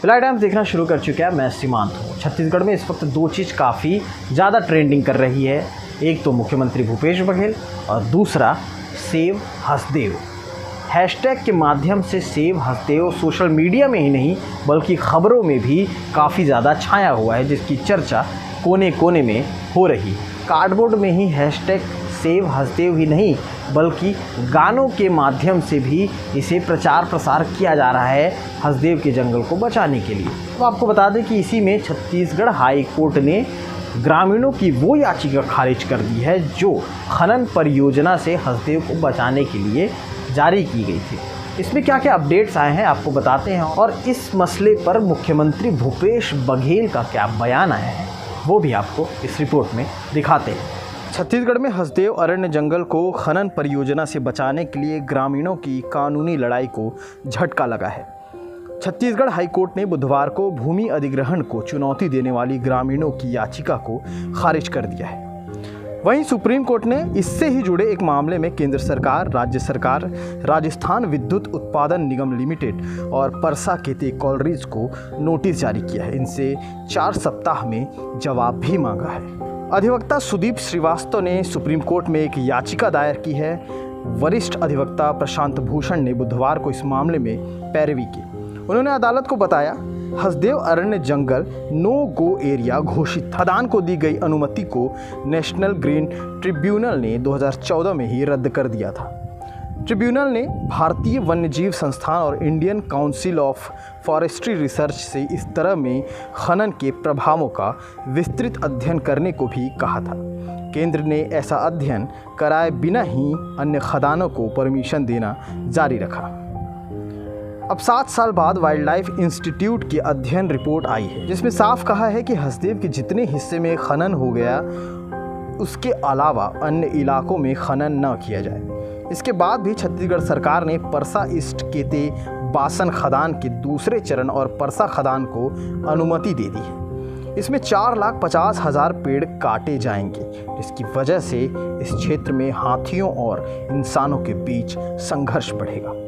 फिलहाल टाइम्स देखना शुरू कर चुका है। मैं सीमांत हूँ। छत्तीसगढ़ में इस वक्त दो चीज़ काफ़ी ज़्यादा ट्रेंडिंग कर रही है। एक तो मुख्यमंत्री भूपेश बघेल और दूसरा सेव हसदेव। हैशटैग के माध्यम से सेव हसदेव सोशल मीडिया में ही नहीं बल्कि खबरों में भी काफ़ी ज़्यादा छाया हुआ है, जिसकी चर्चा कोने कोने में हो रही है। कार्डबोर्ड में ही हैशटैग सेव हसदेव ही नहीं बल्कि गानों के माध्यम से भी इसे प्रचार प्रसार किया जा रहा है हसदेव के जंगल को बचाने के लिए। तो आपको बता दें कि इसी में छत्तीसगढ़ हाई कोर्ट ने ग्रामीणों की वो याचिका खारिज कर दी है जो खनन परियोजना से हसदेव को बचाने के लिए जारी की गई थी। इसमें क्या क्या अपडेट्स आए हैं आपको बताते हैं और इस मसले पर मुख्यमंत्री भूपेश बघेल का क्या बयान आया है वो भी आपको इस रिपोर्ट में दिखाते हैं। छत्तीसगढ़ में हसदेव अरण्य जंगल को खनन परियोजना से बचाने के लिए ग्रामीणों की कानूनी लड़ाई को झटका लगा है। छत्तीसगढ़ हाईकोर्ट ने बुधवार को भूमि अधिग्रहण को चुनौती देने वाली ग्रामीणों की याचिका को खारिज कर दिया है। वहीं सुप्रीम कोर्ट ने इससे ही जुड़े एक मामले में केंद्र सरकार, राज्य सरकार, राजस्थान विद्युत उत्पादन निगम लिमिटेड और परसा केते कॉलरीज को नोटिस जारी किया है। इनसे 4 सप्ताह में जवाब भी मांगा है। अधिवक्ता सुदीप श्रीवास्तव ने सुप्रीम कोर्ट में एक याचिका दायर की है। वरिष्ठ अधिवक्ता प्रशांत भूषण ने बुधवार को इस मामले में पैरवी की। उन्होंने अदालत को बताया, हसदेव अरण्य जंगल नो गो एरिया घोषित था। खदान को दी गई अनुमति को नेशनल ग्रीन ट्रिब्यूनल ने 2014 में ही रद्द कर दिया था। ट्रिब्यूनल ने भारतीय वन्यजीव संस्थान और Indian council of forestry research से इस तरह में खनन के प्रभावों का विस्तृत अध्ययन करने को भी कहा था। केंद्र ने ऐसा अध्ययन कराए बिना ही अन्य खदानों को परमिशन देना जारी रखा। अब 7 साल बाद वाइल्ड लाइफ इंस्टीट्यूट की अध्ययन रिपोर्ट आई है जिसमें साफ कहा है कि हसदेव के जितने हिस्से में खनन हो गया उसके अलावा अन्य इलाकों में खनन न किया जाए। इसके बाद भी छत्तीसगढ़ सरकार ने परसा ईस्ट केते बासन खदान के दूसरे चरण और परसा खदान को अनुमति दे दी है। इसमें 4,50,000 पेड़ काटे जाएंगे, जिसकी वजह से इस क्षेत्र में हाथियों और इंसानों के बीच संघर्ष बढ़ेगा।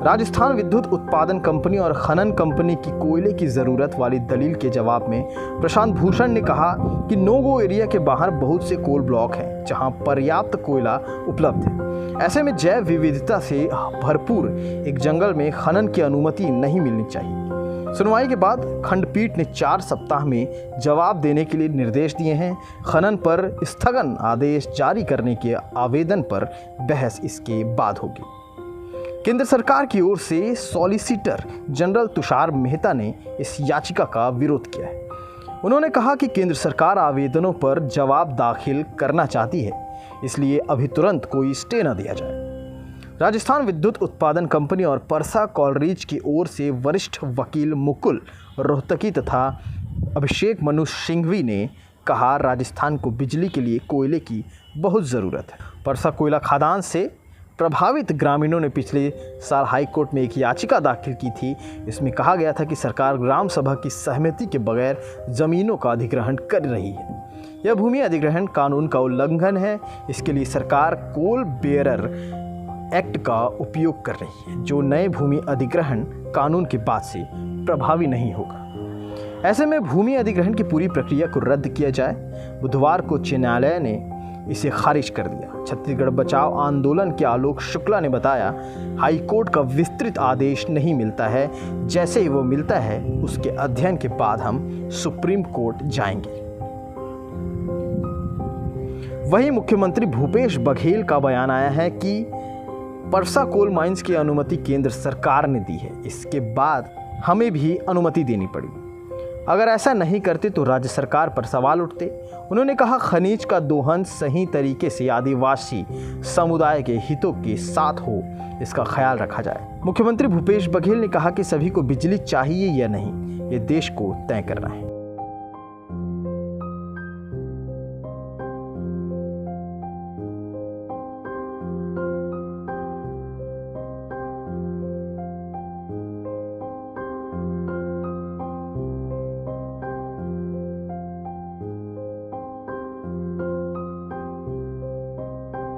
राजस्थान विद्युत उत्पादन कंपनी और खनन कंपनी की कोयले की ज़रूरत वाली दलील के जवाब में प्रशांत भूषण ने कहा कि नो गो एरिया के बाहर बहुत से कोल ब्लॉक हैं जहां पर्याप्त कोयला उपलब्ध है। ऐसे में जैव विविधता से भरपूर एक जंगल में खनन की अनुमति नहीं मिलनी चाहिए। सुनवाई के बाद खंडपीठ ने 4 सप्ताह में जवाब देने के लिए निर्देश दिए हैं। खनन पर स्थगन आदेश जारी करने के आवेदन पर बहस इसके बाद होगी। केंद्र सरकार की ओर से सॉलिसिटर जनरल तुषार मेहता ने इस याचिका का विरोध किया है। उन्होंने कहा कि केंद्र सरकार आवेदनों पर जवाब दाखिल करना चाहती है, इसलिए अभी तुरंत कोई स्टे न दिया जाए। राजस्थान विद्युत उत्पादन कंपनी और परसा कॉलरीज की ओर से वरिष्ठ वकील मुकुल रोहतकी तथा अभिषेक मनु सिंघवी ने कहा, राजस्थान को बिजली के लिए कोयले की बहुत ज़रूरत है। परसा कोयला खदान से प्रभावित ग्रामीणों ने पिछले साल हाईकोर्ट में एक याचिका दाखिल की थी। इसमें कहा गया था कि सरकार ग्राम सभा की सहमति के बगैर ज़मीनों का अधिग्रहण कर रही है। यह भूमि अधिग्रहण कानून का उल्लंघन है। इसके लिए सरकार कोल बेयरर एक्ट का उपयोग कर रही है, जो नए भूमि अधिग्रहण कानून के बाद से प्रभावी नहीं होगा। ऐसे में भूमि अधिग्रहण की पूरी प्रक्रिया को रद्द किया जाए। बुधवार को उच्च न्यायालय ने इसे खारिज कर दिया। छत्तीसगढ़ बचाओ आंदोलन के आलोक शुक्ला ने बताया, हाईकोर्ट का विस्तृत आदेश नहीं मिलता है। जैसे ही वो मिलता है उसके अध्ययन के बाद हम सुप्रीम कोर्ट जाएंगे। वहीं मुख्यमंत्री भूपेश बघेल का बयान आया है कि परसा कोल माइंस की अनुमति केंद्र सरकार ने दी है, इसके बाद हमें भी अनुमति देनी पड़ी। अगर ऐसा नहीं करते तो राज्य सरकार पर सवाल उठते। उन्होंने कहा, खनिज का दोहन सही तरीके से आदिवासी समुदाय के हितों के साथ हो, इसका ख्याल रखा जाए। मुख्यमंत्री भूपेश बघेल ने कहा कि सभी को बिजली चाहिए या नहीं, ये देश को तय करना है।